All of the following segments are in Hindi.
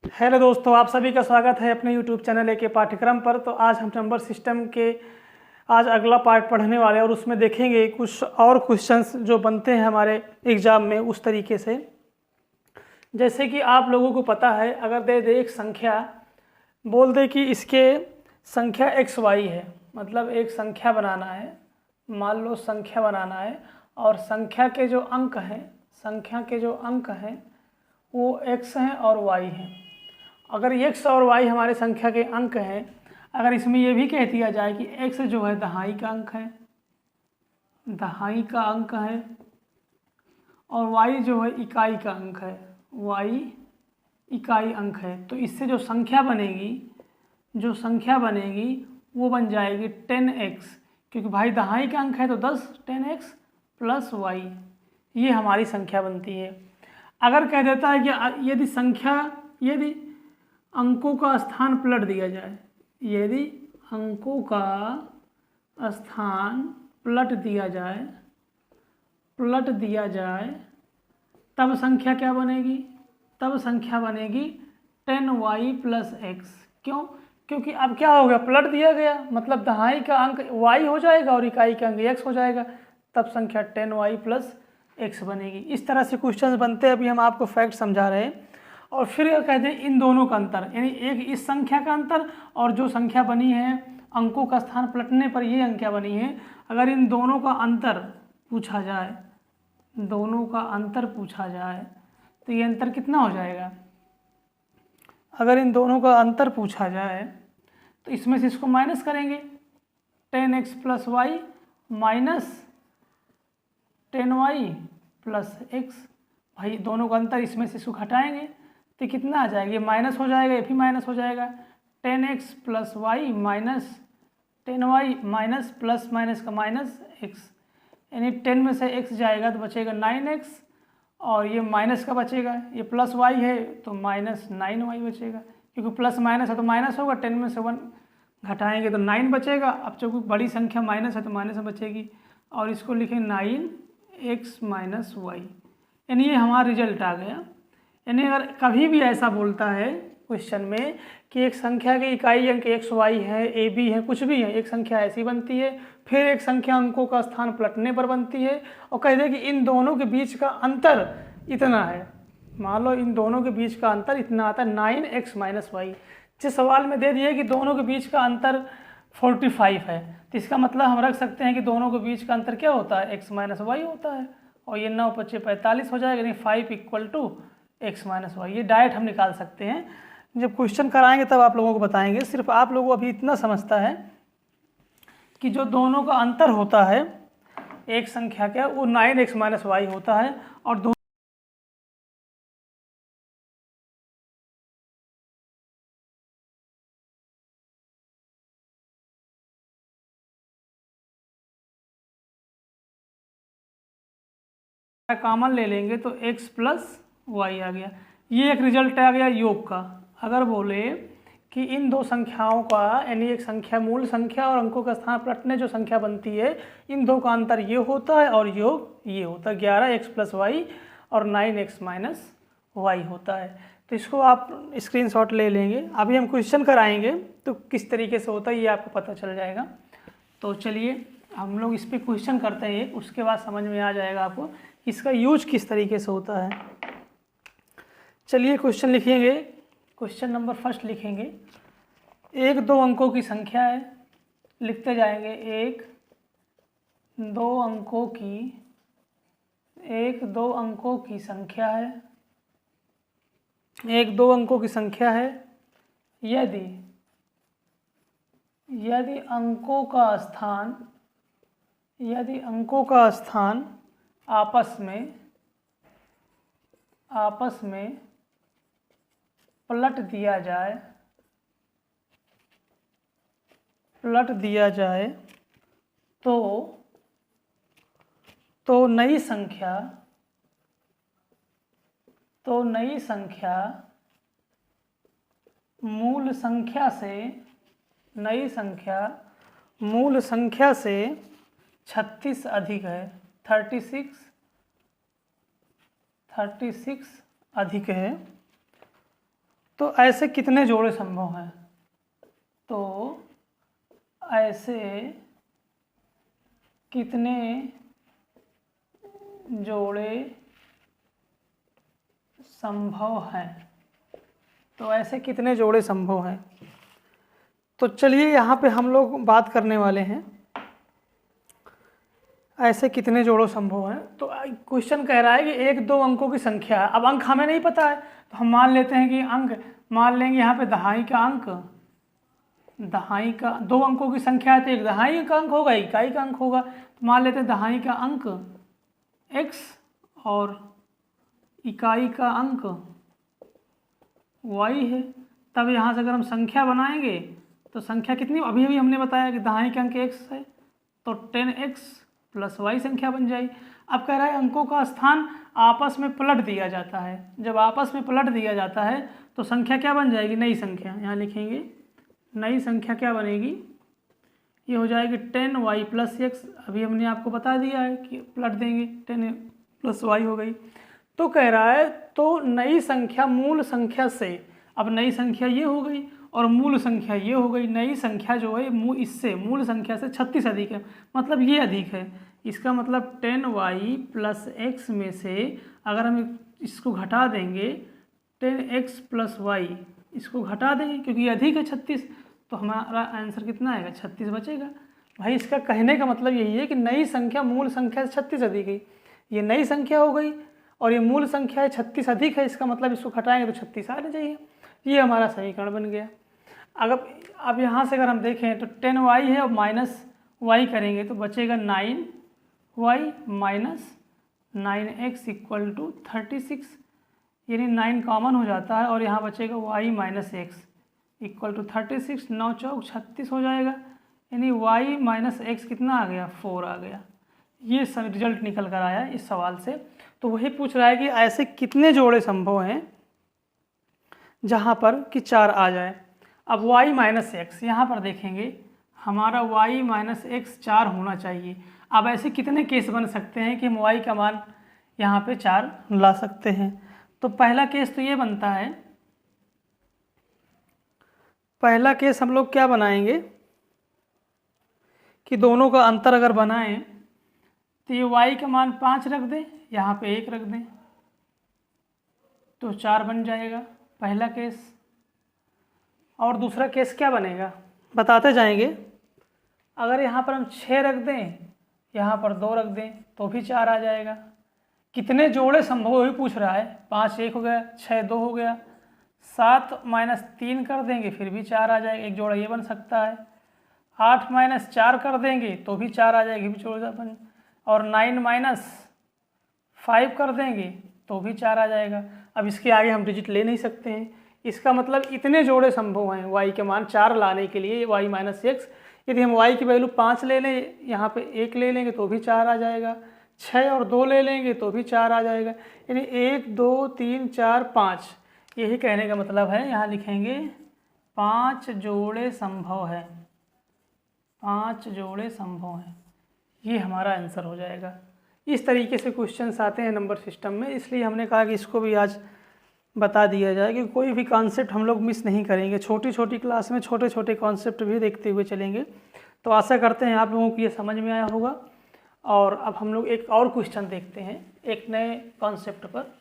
हेलो दोस्तों, आप सभी का स्वागत है अपने YouTube चैनल के पाठ्यक्रम पर। तो आज हम नंबर सिस्टम के आज अगला पार्ट पढ़ने वाले हैं और उसमें देखेंगे कुछ और क्वेश्चंस जो बनते हैं हमारे एग्ज़ाम में उस तरीके से। जैसे कि आप लोगों को पता है, अगर दे दे एक संख्या, बोल दे कि इसके संख्या एक्स वाई है, मतलब एक संख्या बनाना है, मान लो संख्या बनाना है और संख्या के जो अंक हैं वो एक्स हैं और वाई हैं। अगर एक्स और वाई हमारे संख्या के अंक हैं, अगर इसमें ये भी कह दिया जाए कि एक्स जो है दहाई का अंक है और वाई जो है इकाई का अंक है, वाई इकाई अंक है, तो इससे जो संख्या बनेगी वो बन जाएगी 10x, क्योंकि भाई दहाई का अंक है तो 10 10x प्लस वाई, ये हमारी संख्या बनती है। अगर कह देता है कि यदि अंकों का स्थान पलट दिया जाए, यदि अंकों का स्थान पलट दिया जाए तब संख्या क्या बनेगी? तब संख्या बनेगी 10y प्लस एक्स। क्यों? क्योंकि अब क्या हो गया, पलट दिया गया, मतलब दहाई का अंक y हो जाएगा और इकाई का अंक x हो जाएगा, तब संख्या 10y प्लस एक्स बनेगी। इस तरह से क्वेश्चन बनते हैं। अभी हम आपको फैक्ट समझा रहे हैं। और फिर कहते हैं इन दोनों का अंतर, यानी एक इस संख्या का अंतर और जो संख्या बनी है अंकों का स्थान पलटने पर ये संख्या बनी है, अगर इन दोनों का अंतर पूछा जाए तो ये अंतर कितना हो जाएगा? अगर इन दोनों का अंतर पूछा जाए तो इसमें से इसको माइनस करेंगे, 10x plus y minus 10y plus x. भाई दोनों का अंतर, इसमें से इसको घटाएंगे तो कितना आ जाएगा? ये माइनस हो जाएगा, ये भी माइनस हो जाएगा। 10x plus y minus 10y minus plus minus का माइनस x, यानी 10 में से x जाएगा तो बचेगा 9x और ये माइनस का बचेगा, ये प्लस y है तो माइनस 9y बचेगा, क्योंकि प्लस माइनस है तो माइनस होगा, 10 में से 1 घटाएंगे तो 9 बचेगा। अब चूँकि बड़ी संख्या माइनस है तो माइनस में बचेगी और इसको लिखें 9x माइनस वाई, यानी ये हमारा रिजल्ट आ गया। यानी अगर कभी भी ऐसा बोलता है क्वेश्चन में कि एक संख्या के इकाई अंक एक्स वाई है, ए बी है, कुछ भी है, एक संख्या ऐसी बनती है, फिर एक संख्या अंकों का स्थान पलटने पर बनती है और कह दे कि इन दोनों के बीच का अंतर इतना है, मान लो इन दोनों के बीच का अंतर इतना आता है 9x माइनस वाई। जिस सवाल में दे दिए कि दोनों के बीच का अंतर 45 है, तो इसका मतलब हम रख सकते हैं कि दोनों के बीच का अंतर क्या होता है? x माइनस वाई होता है, और ये 9 × 5 = 45 हो जाएगा, यानी 5 = x माइनस वाई। ये डायरेक्ट हम निकाल सकते हैं, जब क्वेश्चन कराएंगे तब आप लोगों को बताएंगे। सिर्फ आप लोगों को अभी इतना समझता है कि जो दोनों का अंतर होता है एक संख्या का, वो 9x माइनस वाई होता है और दोनों कॉमन ले लेंगे तो x प्लस वाई आ गया। ये एक रिजल्ट आ गया योग का। अगर बोले कि इन दो संख्याओं का, यानी एक संख्या मूल संख्या और अंकों का स्थान पलटने जो संख्या बनती है, इन दो का अंतर ये होता है और योग ये होता है, 11x प्लस वाई और 9x माइनस वाई होता है। तो इसको आप स्क्रीनशॉट ले लेंगे। अभी हम क्वेश्चन कराएंगे तो किस तरीके से होता है ये आपको पता चल जाएगा। तो चलिए हम लोग इस पर क्वेश्चन करते हैं, उसके बाद समझ में आ जाएगा आपको इसका यूज किस तरीके से होता है। चलिए क्वेश्चन लिखेंगे। क्वेश्चन नंबर फर्स्ट लिखेंगे, एक दो अंकों की संख्या है, लिखते जाएंगे। एक दो अंकों की संख्या है, एक दो अंकों की संख्या है, यदि अंकों का स्थान आपस में पलट दिया जाए तो नई संख्या मूल संख्या से 36 अधिक है, 36 अधिक है तो ऐसे कितने जोड़े संभव हैं? तो ऐसे कितने जोड़े संभव हैं? तो ऐसे कितने जोड़े संभव हैं? तो चलिए यहाँ पे हम लोग बात करने वाले हैं ऐसे कितने जोड़ों संभव हैं। तो क्वेश्चन कह रहा है कि एक दो अंकों की संख्या है। अब अंक हमें नहीं पता है तो हम मान लेते हैं कि अंक मान लेंगे यहाँ पे दहाई का अंक, दहाई का दो अंकों की संख्या है तो एक दहाई का अंक होगा, इकाई का अंक होगा। तो मान लेते हैं दहाई का अंक x और इकाई का अंक y है। तब यहाँ से अगर हम संख्या बनाएंगे तो संख्या कितनी, अभी अभी हमने बताया कि दहाई का अंक x है तो 10x प्लस y संख्या बन जाएगी। अब कह रहा है अंकों का स्थान आपस में पलट दिया जाता है। जब आपस में पलट दिया जाता है तो संख्या क्या बन जाएगी, नई संख्या। यहाँ लिखेंगे नई संख्या क्या बनेगी, ये हो जाएगी 10y प्लस x। अभी हमने आपको बता दिया है कि पलट देंगे 10 प्लस y हो गई। तो कह रहा है तो नई संख्या मूल संख्या से, अब नई संख्या ये हो गई और मूल संख्या ये हो गई। नई संख्या जो है इससे मूल संख्या से 36 अधिक है, मतलब ये अधिक है। इसका मतलब 10y प्लस x में से अगर हम इसको घटा देंगे 10x प्लस y, इसको घटा देंगे क्योंकि ये अधिक है 36, तो हमारा आंसर कितना आएगा, 36 बचेगा। भाई इसका कहने का मतलब यही है कि नई संख्या मूल संख्या से 36 अधिक है। ये नई संख्या हो गई और ये मूल संख्या है 36 अधिक है, इसका मतलब इसको घटाएंगे तो 36 आना चाहिए। ये हमारा समीकरण बन गया। अगर अब यहाँ से अगर हम देखें तो 10y है और माइनस y करेंगे तो बचेगा 9y minus 9x equal to 36, यानी 9 कॉमन हो जाता है और यहाँ बचेगा y minus x equal to 36। 9 चौक 36 हो जाएगा, यानी y माइनस x कितना आ गया, 4 आ गया। ये सब रिजल्ट निकल कर आया इस सवाल से। तो वही पूछ रहा है कि ऐसे कितने जोड़े संभव हैं जहाँ पर कि 4 आ जाए। अब y माइनस एक्स यहाँ पर देखेंगे, हमारा y माइनस एक्स 4 होना चाहिए। अब ऐसे कितने केस बन सकते हैं कि हम y का मान यहाँ पे 4 ला सकते हैं। तो पहला केस तो ये बनता है, पहला केस हम लोग क्या बनाएंगे कि दोनों का अंतर अगर बनाएं तो ये y का मान 5 रख दें, यहाँ पे 1 रख दें तो 4 बन जाएगा, पहला केस। और दूसरा केस क्या बनेगा बताते जाएंगे। अगर यहाँ पर हम 6 रख दें, यहाँ पर 2 रख दें तो भी 4 आ जाएगा। कितने जोड़े संभव वही पूछ रहा है। 5 1 हो गया, 6 2 हो गया, 7 माइनस 3 कर देंगे फिर भी 4 आ जाएगा, एक जोड़ा ये बन सकता है। 8 माइनस 4 कर देंगे तो भी 4 आ जाएगी, भी जोड़ा बन। और 9 माइनस 5 कर देंगे तो भी 4 आ जाएगा। अब इसके आगे हम डिजिट ले नहीं सकते हैं, इसका मतलब इतने जोड़े संभव हैं y के मान 4 लाने के लिए, y माइनस एक्स। यदि हम y की वैल्यू 5 ले लें, यहाँ पे 1 ले लेंगे तो भी 4 आ जाएगा, 6 और 2 ले लेंगे तो भी 4 आ जाएगा, यानी 1 2 3 4 5। यही कहने का मतलब है, यहाँ लिखेंगे 5 जोड़े संभव है, 5 जोड़े संभव हैं। ये हमारा आंसर हो जाएगा। इस तरीके से क्वेश्चंस आते हैं नंबर सिस्टम में, इसलिए हमने कहा कि इसको भी आज बता दिया जाए कि कोई भी कॉन्सेप्ट हम लोग मिस नहीं करेंगे। छोटी छोटी क्लास में छोटे छोटे कॉन्सेप्ट भी देखते हुए चलेंगे। तो आशा करते हैं आप लोगों को ये समझ में आया होगा। और अब हम लोग एक और क्वेश्चन देखते हैं एक नए कॉन्सेप्ट पर।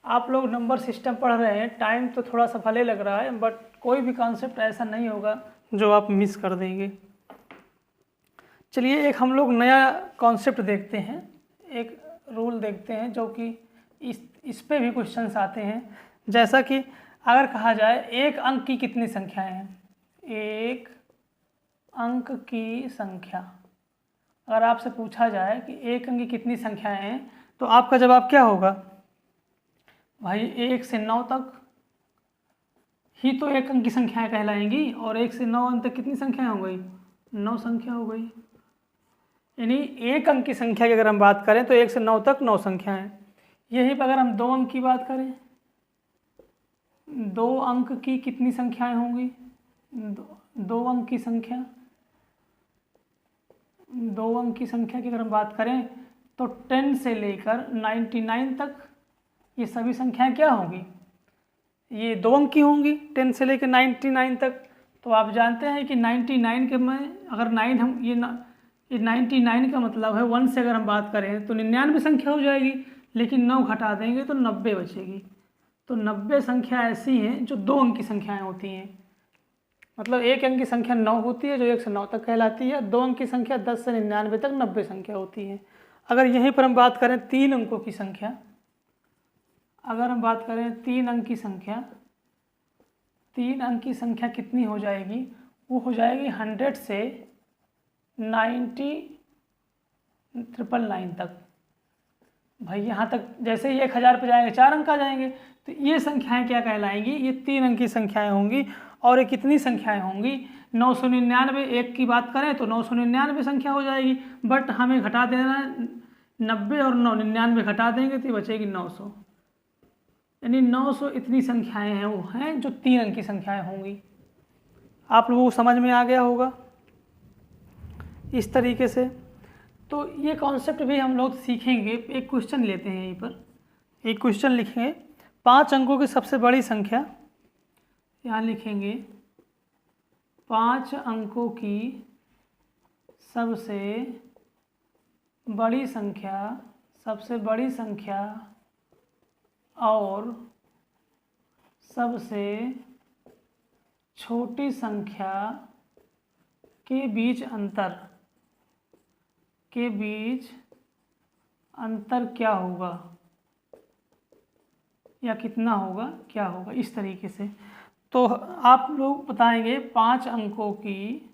आप लोग नंबर सिस्टम पढ़ रहे हैं, टाइम तो थोड़ा सा भले लग रहा है, बट कोई भी कॉन्सेप्ट ऐसा नहीं होगा जो आप मिस कर देंगे। चलिए एक हम लोग नया कॉन्सेप्ट देखते हैं, एक रूल देखते हैं जो कि इस पे भी क्वेश्चंस आते हैं। जैसा कि अगर कहा जाए एक अंक की कितनी संख्याएं हैं, एक अंक की संख्या, अगर आपसे पूछा जाए कि एक अंक की कितनी संख्याएं हैं तो आपका जवाब क्या होगा भाई। 1 से 9 तक ही तो एक अंक की संख्याएं कहलाएंगी, और 1 से 9 अंक तक कितनी संख्याएं हो गई, 9 संख्या हो गई। यानी एक अंक की संख्या की अगर हम बात करें तो 1 से 9 तक 9 संख्याएं। यहीं पर अगर हम 2 अंक की बात करें, 2 अंक की कितनी संख्याएं होंगी, 2 अंक की संख्या, 2 अंक की संख्या की अगर हम बात करें तो 10 से लेकर 99 तक ये सभी संख्याएं क्या होंगी, ये 2 अंक की होंगी 10 से लेकर 99 तक। तो आप जानते हैं कि 99 के में अगर 9 हम ये 99 का मतलब है 1 से अगर हम बात करें तो 99 संख्या हो जाएगी, लेकिन 9 घटा देंगे तो 90 बचेगी। तो 90 संख्या ऐसी हैं जो 2 अंक की संख्याएं होती हैं। मतलब 1 अंक की संख्या 9 होती है जो 1 से 9 तक कहलाती है, 2 अंक की संख्या 10 से 99 तक 90 संख्या होती है। अगर यहीं पर हम बात करें 3 अंकों की संख्या, अगर हम बात करें 3 अंक की संख्या, 3 अंक की संख्या कितनी हो जाएगी? वो हो जाएगी 100 से 99999 तक। भाई यहाँ तक जैसे ही 1000 पे जाएंगे 4 अंक आ जाएंगे। तो ये संख्याएं क्या कहलाएंगी? ये 3 अंक की संख्याएं होंगी। और ये कितनी संख्याएं होंगी? 999। एक की बात करें तो 999 संख्या हो जाएगी, बट हमें घटा देना है 90 और 99 घटा देंगे तो ये बचेगी 900। यानी 900 इतनी संख्याएं हैं वो हैं जो 3 अंक की संख्याएं होंगी। आप लोगों को समझ में आ गया होगा इस तरीके से। तो ये कॉन्सेप्ट भी हम लोग सीखेंगे। एक क्वेश्चन लेते हैं, यहीं पर एक क्वेश्चन लिखेंगे। 5 अंकों की सबसे बड़ी संख्या, यहाँ लिखेंगे 5 अंकों की सबसे बड़ी संख्या, सबसे बड़ी संख्या और सबसे छोटी संख्या के बीच अंतर, के बीच अंतर क्या होगा या कितना होगा, क्या होगा, इस तरीके से। तो आप लोग बताएंगे 5 अंकों की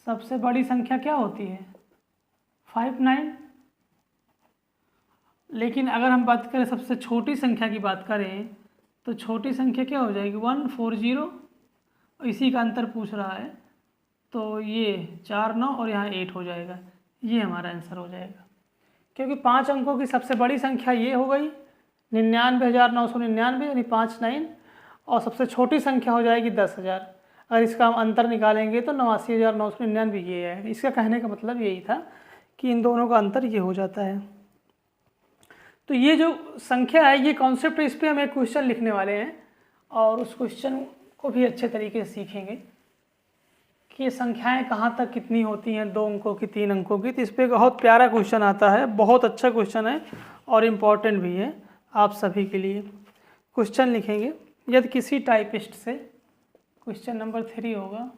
सबसे बड़ी संख्या क्या होती है? 59। लेकिन अगर हम बात करें सबसे छोटी संख्या की बात करें तो छोटी संख्या क्या हो जाएगी? 140। इसी का अंतर पूछ रहा है, तो ये 4 9 और यहाँ 8 हो जाएगा। ये हमारा आंसर हो जाएगा, क्योंकि 5 अंकों की सबसे बड़ी संख्या ये हो गई 99,999 यानी 5 9, और सबसे छोटी संख्या हो जाएगी 10,000। अगर इसका हम अंतर निकालेंगे तो 89,999 ये है। इसका कहने का मतलब यही था कि इन दोनों का अंतर ये हो जाता है। तो ये जो संख्या है, ये कॉन्सेप्ट, इस पर हम एक क्वेश्चन लिखने वाले हैं और उस क्वेश्चन को भी अच्छे तरीके से सीखेंगे कि ये संख्याएं कहाँ तक कितनी होती हैं, 2 अंकों की, 3 अंकों की। तो इस पर बहुत प्यारा क्वेश्चन आता है, बहुत अच्छा क्वेश्चन है और इम्पॉर्टेंट भी है आप सभी के लिए। क्वेश्चन लिखेंगे, यदि किसी टाइपिस्ट से, क्वेश्चन नंबर 3 होगा,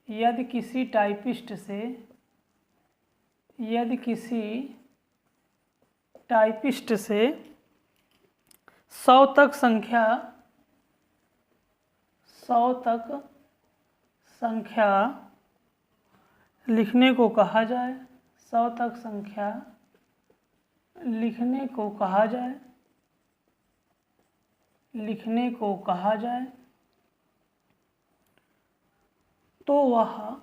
यदि किसी टाइपिस्ट से, यदि किसी टाइपिस्ट से 100 तक संख्या, 100 तक संख्या लिखने को कहा जाए, 100 तक संख्या लिखने को कहा जाए, लिखने को कहा जाए, तो वह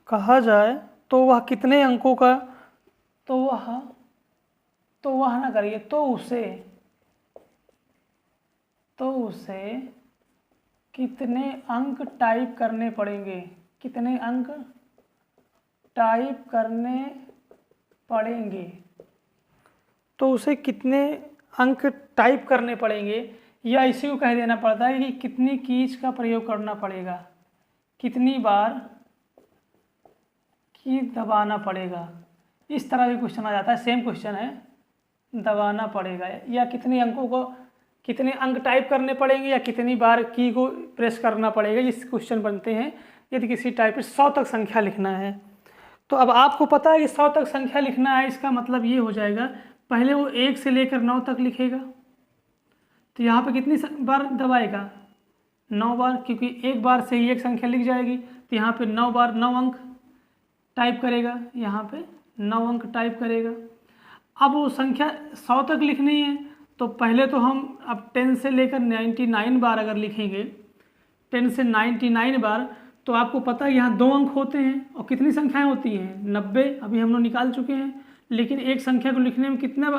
कहा जाए तो वह कितने अंकों का, तो वह ना करिए, तो उसे कितने अंक टाइप करने पड़ेंगे, कितने अंक टाइप करने पड़ेंगे, तो उसे कितने अंक टाइप करने पड़ेंगे, या इसी को कह देना पड़ता है कि कितनी कीज का प्रयोग करना पड़ेगा, कितनी बार की दबाना पड़ेगा। इस तरह भी क्वेश्चन आ जाता है, सेम क्वेश्चन है, दबाना पड़ेगा, या कितने अंकों को, कितने अंक टाइप करने पड़ेंगे, या कितनी बार की को प्रेस करना पड़ेगा। इस क्वेश्चन बनते हैं यदि किसी टाइपिस्ट 100 तक संख्या लिखना है। तो अब आपको पता है कि 100 तक संख्या लिखना है, इसका मतलब ये हो जाएगा, पहले वो 1 से लेकर 9 तक लिखेगा। तो यहाँ पे कितनी बार दबाएगा? 9 बार, क्योंकि एक बार से ही एक संख्या लिख जाएगी। तो यहाँ पे 9 बार 9 अंक टाइप करेगा, यहाँ पे 9 अंक टाइप करेगा। अब वो संख्या 100 तक लिखनी है, तो पहले तो हम अब 10 से लेकर 99 बार अगर लिखेंगे, 10 से 99 बार, तो आपको पता है यहाँ 2 अंक होते हैं और कितनी संख्याएं होती हैं? 90 अभी हम लोग निकाल चुके हैं। लेकिन एक संख्या को लिखने में कितने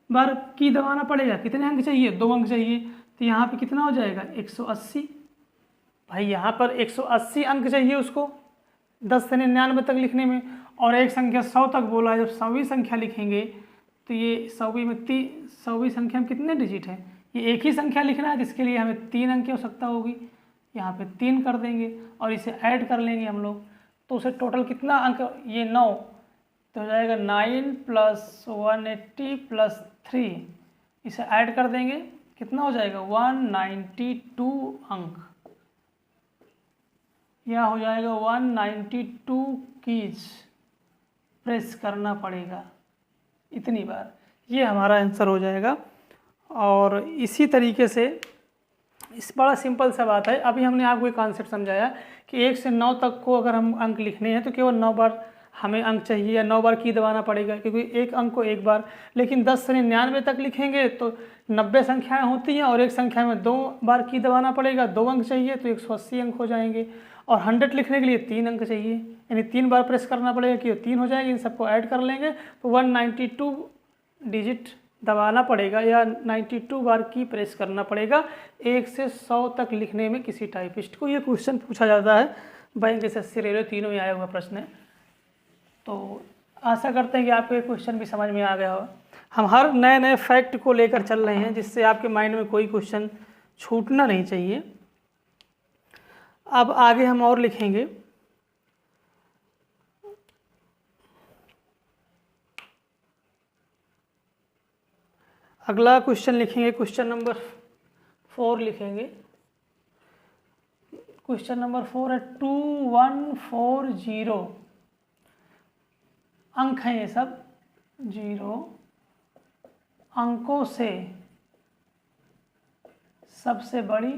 बार की दबाना पड़ेगा, कितने अंक चाहिए? 2 अंक चाहिए। तो यहाँ पे कितना हो जाएगा? 180। भाई यहाँ पर 180 अंक चाहिए उसको 10 से 99 तक लिखने में, और एक संख्या 100 तक बोला है। जब 100वीं संख्या लिखेंगे तो ये 100वीं संख्या में कितने डिजिट हैं? ये एक ही संख्या लिखना है, जिसके लिए हमें 3 अंक की आवश्यकता होगी। यहाँ पे 3 कर देंगे और इसे ऐड कर लेंगे हम लोग, तो उसे टोटल कितना अंक, ये 9, तो हो जाएगा 9 + 180 + 3, इसे ऐड कर देंगे, कितना हो जाएगा 192 अंक। यह हो जाएगा 192 कीज प्रेस करना पड़ेगा इतनी बार, ये हमारा आंसर हो जाएगा। और इसी तरीके से इस बड़ा सिंपल सा बात है। अभी हमने आपको एक कॉन्सेप्ट समझाया कि 1 से 9 तक को अगर हम अंक लिखने हैं तो केवल 9 बार हमें अंक चाहिए या 9 बार की दबाना पड़ेगा, क्योंकि एक अंक को एक बार। लेकिन 10 से 99 तक लिखेंगे तो 90 संख्याएं होती हैं और एक संख्या में 2 बार की दबाना पड़ेगा, 2 अंक चाहिए तो 180 अंक हो जाएंगे। और 100 लिखने के लिए 3 अंक चाहिए, यानी 3 बार प्रेस करना पड़ेगा कि 3 हो जाएगी। इन सबको ऐड कर लेंगे तो 192 डिजिट दबाना पड़ेगा या 92 बार की प्रेस करना पड़ेगा 1 से 100 तक लिखने में किसी टाइपिस्ट को। ये क्वेश्चन पूछा जाता है बैंक, SSC, रेलवे, तीनों में आया हुआ प्रश्न है। तो आशा करते हैं कि आपको ये क्वेश्चन भी समझ में आ गया हो। हम हर नए नए फैक्ट को लेकर चल रहे हैं, जिससे आपके माइंड में कोई क्वेश्चन छूटना नहीं चाहिए। अब आगे हम और लिखेंगे। अगला क्वेश्चन लिखेंगे, क्वेश्चन नंबर 4 लिखेंगे। क्वेश्चन नंबर 4 है 2140 अंक हैं, ये सब 0 अंकों से सबसे बड़ी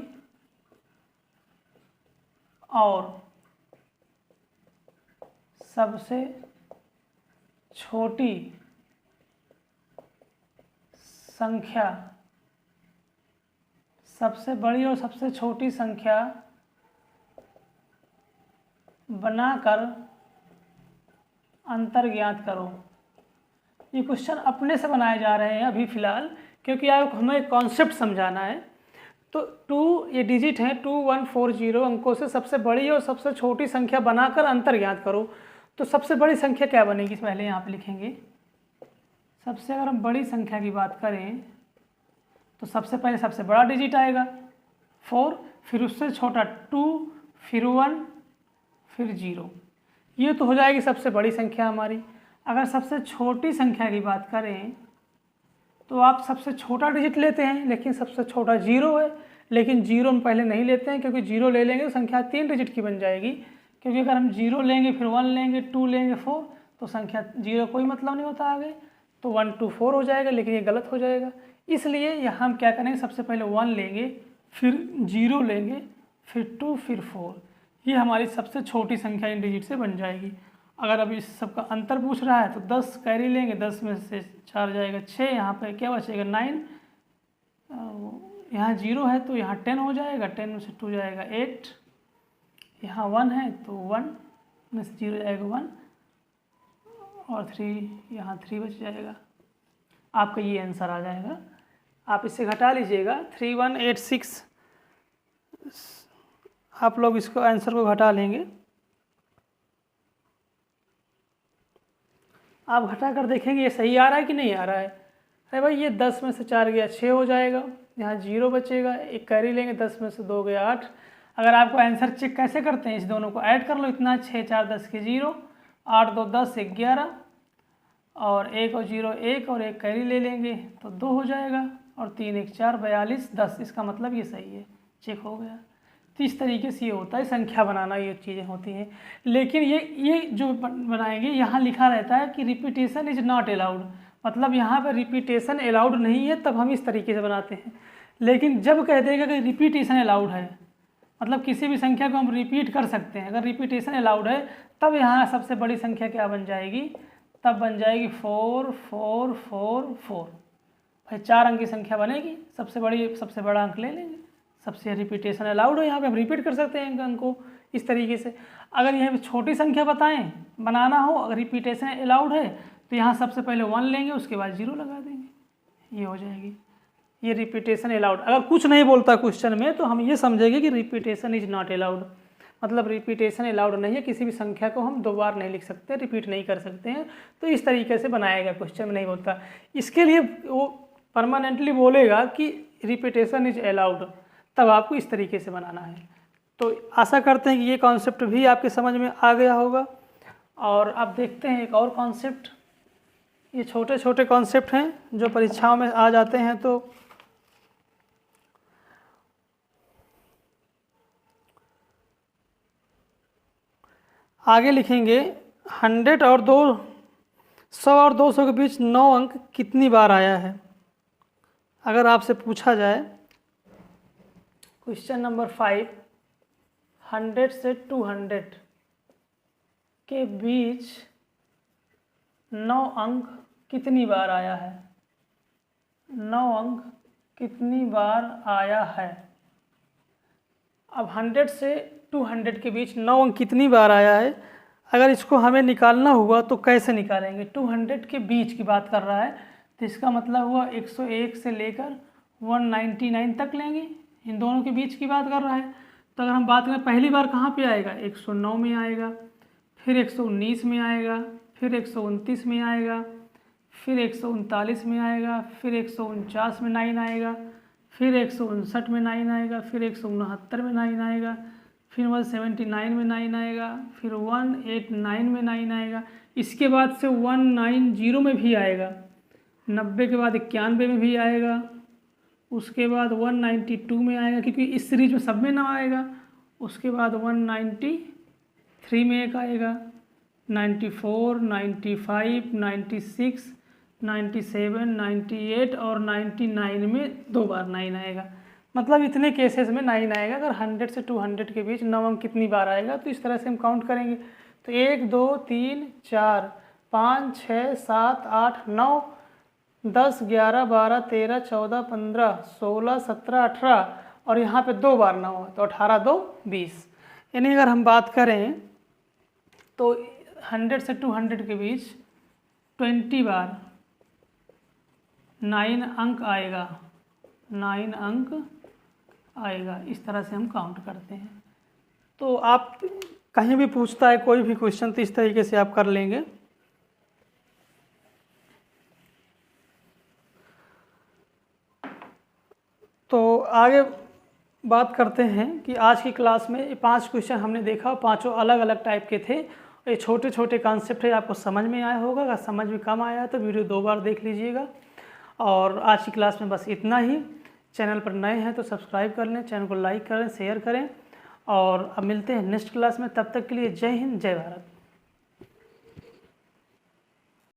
और सबसे छोटी संख्या, सबसे बड़ी और सबसे छोटी संख्या बनाकर अंतर ज्ञात करो। ये क्वेश्चन अपने से बनाए जा रहे हैं अभी फ़िलहाल, क्योंकि आपको हमें एक कॉन्सेप्ट समझाना है। तो 2 ये डिजिट हैं, 2140 अंकों से सबसे बड़ी और सबसे छोटी संख्या बनाकर अंतर ज्ञात करो। तो सबसे बड़ी संख्या क्या बनेगी, पहले यहाँ पे लिखेंगे। सबसे अगर हम बड़ी संख्या की बात करें तो सबसे पहले सबसे बड़ा डिजिट आएगा 4, फिर उससे छोटा 2, फिर 1, फिर 0। ये तो हो जाएगी सबसे बड़ी संख्या हमारी। अगर सबसे छोटी संख्या की बात करें तो आप सबसे छोटा डिजिट लेते हैं, लेकिन सबसे छोटा 0 है। लेकिन 0 हम पहले नहीं लेते हैं, क्योंकि 0 ले लेंगे तो संख्या 3 डिजिट की बन जाएगी। क्योंकि अगर हम 0 लेंगे, फिर 1 लेंगे, 2 लेंगे, 4, तो संख्या 0 कोई मतलब नहीं होता आगे, तो 1 2 4 हो जाएगा। लेकिन ये गलत हो जाएगा, इसलिए यहाँ हम क्या करेंगे, सबसे पहले 1 लेंगे, फिर 0 लेंगे, फिर 2, फिर 4। ये हमारी सबसे छोटी संख्या इन डिजिट से बन जाएगी। अगर अभी इस सबका अंतर पूछ रहा है तो 10 कैरी लेंगे, 10 में से 4 जाएगा 6, यहाँ पे क्या बचेगा 9, यहाँ 0 है तो यहाँ 10 हो जाएगा, 10 में से 2 जाएगा 8, यहाँ 1 है तो 1 में से 0 जाएगा 1, और 3, यहाँ 3 बच जाएगा। आपका ये आंसर आ जाएगा। आप इससे घटा लीजिएगा 3186, आप लोग इसको आंसर को घटा लेंगे। आप घटा कर देखेंगे ये सही आ रहा है कि नहीं आ रहा है। अरे भाई ये 10 में से 4 गया 6 हो जाएगा, यहाँ 0 बचेगा, एक कैरी लेंगे, 10 में से 2 गया 8। अगर आपको आंसर चेक कैसे करते हैं, इस दोनों को ऐड कर लो, इतना 6 4 10 के 0, 8 2 10 11, और 1 और 0 1, और एक कैरी ले लेंगे तो 2 हो जाएगा, और 3 1 4 42 10। इसका मतलब ये सही है, चेक हो गया। तो इस तरीके से ये होता है संख्या बनाना, ये चीज़ें होती हैं। लेकिन ये जो बनाएंगे, यहाँ लिखा रहता है कि रिपीटेशन इज नॉट अलाउड, मतलब यहाँ पर रिपीटेशन अलाउड नहीं है, तब हम इस तरीके से बनाते हैं। लेकिन जब कह देगा कि रिपीटेशन अलाउड है, मतलब किसी भी संख्या को हम रिपीट कर सकते हैं, अगर रिपीटेशन अलाउड है, तब यहाँ सबसे बड़ी संख्या क्या बन जाएगी, तब बन जाएगी 4 4 4 4। भाई 4 अंक की संख्या बनेगी, सबसे बड़ा अंक ले लेंगे। सबसे रिपीटेशन अलाउड है, यहाँ पे हम रिपीट कर सकते हैं अंक को इस तरीके से। अगर यहाँ पे छोटी संख्या बनाना हो, अगर रिपीटेशन अलाउड है, तो यहाँ सबसे पहले 1 लेंगे, उसके बाद 0 लगा देंगे, ये हो जाएगी। ये रिपीटेशन अलाउड। अगर कुछ नहीं बोलता क्वेश्चन में तो हम ये समझेंगे कि रिपीटेशन इज नॉट अलाउड, मतलब रिपीटेशन अलाउड नहीं है, किसी भी संख्या को हम 2 बार नहीं लिख सकते, रिपीट नहीं कर सकते हैं। तो इस तरीके से बनाया गया क्वेश्चन में नहीं बोलता। इसके लिए वो परमानेंटली बोलेगा कि रिपीटेशन इज अलाउड, तब आपको इस तरीके से बनाना है। तो आशा करते हैं कि ये कॉन्सेप्ट भी आपके समझ में आ गया होगा। और अब देखते हैं एक और कॉन्सेप्ट। ये छोटे छोटे कॉन्सेप्ट हैं जो परीक्षाओं में आ जाते हैं। तो आगे लिखेंगे 100 और 100 और 200 के बीच 9 अंक कितनी बार आया है। अगर आपसे पूछा जाए क्वेश्चन नंबर 5, 100 से 200 के बीच 9 अंक कितनी बार आया है, 9 अंक कितनी बार आया है। अब 100 से 200 के बीच 9 अंक कितनी बार आया है, अगर इसको हमें निकालना हुआ तो कैसे निकालेंगे। 200 के बीच की बात कर रहा है, तो इसका मतलब हुआ 101 से लेकर 199 तक लेंगे, इन दोनों के बीच की बात कर रहा है। तो अगर हम बात करें पहली बार कहाँ पे आएगा, 109 में आएगा, फिर 119 में आएगा, फिर 129 में आएगा, फिर 139 में आएगा, फिर 149 में 9 आएगा, फिर 159 में 9 आएगा, फिर 169 में 9 आएगा, फिर 179 में 9 आएगा, फिर 189 में 9 आएगा। इसके बाद से 190 में भी आएगा, 90 के बाद 91 में भी आएगा, उसके बाद 192 में आएगा, क्योंकि इस सीरीज में सब में 9 आएगा। उसके बाद 193 में एक आएगा, 94, 95, 96, 97, 98 और 99 में 2 बार 9 आएगा। मतलब इतने केसेस में 9 आएगा। अगर 100 से 200 के बीच 9 अंक कितनी बार आएगा, तो इस तरह से हम काउंट करेंगे। तो 1 2 3 4 5 6 7 8 9 10 11 12 13 14 15 16 17 18 और यहाँ पे 2 बार 9 है, तो 18 2 20। यानी अगर हम बात करें तो 100 से 200 के बीच 20 बार 9 अंक आएगा, 9 अंक आएगा। इस तरह से हम काउंट करते हैं। तो आप कहीं भी पूछता है कोई भी क्वेश्चन, तो इस तरीके से आप कर लेंगे। तो आगे बात करते हैं कि आज की क्लास में ये 5 क्वेश्चन हमने देखा, पांचों अलग अलग टाइप के थे। ये छोटे छोटे कॉन्सेप्ट है, आपको समझ में आया होगा। अगर समझ में कम आया तो वीडियो 2 बार देख लीजिएगा। और आज की क्लास में बस इतना ही। चैनल पर नए हैं तो सब्सक्राइब कर लें, चैनल को लाइक करें, शेयर करें। और अब मिलते हैं नेक्स्ट क्लास में। तब तक के लिए जय हिंद, जय भारत।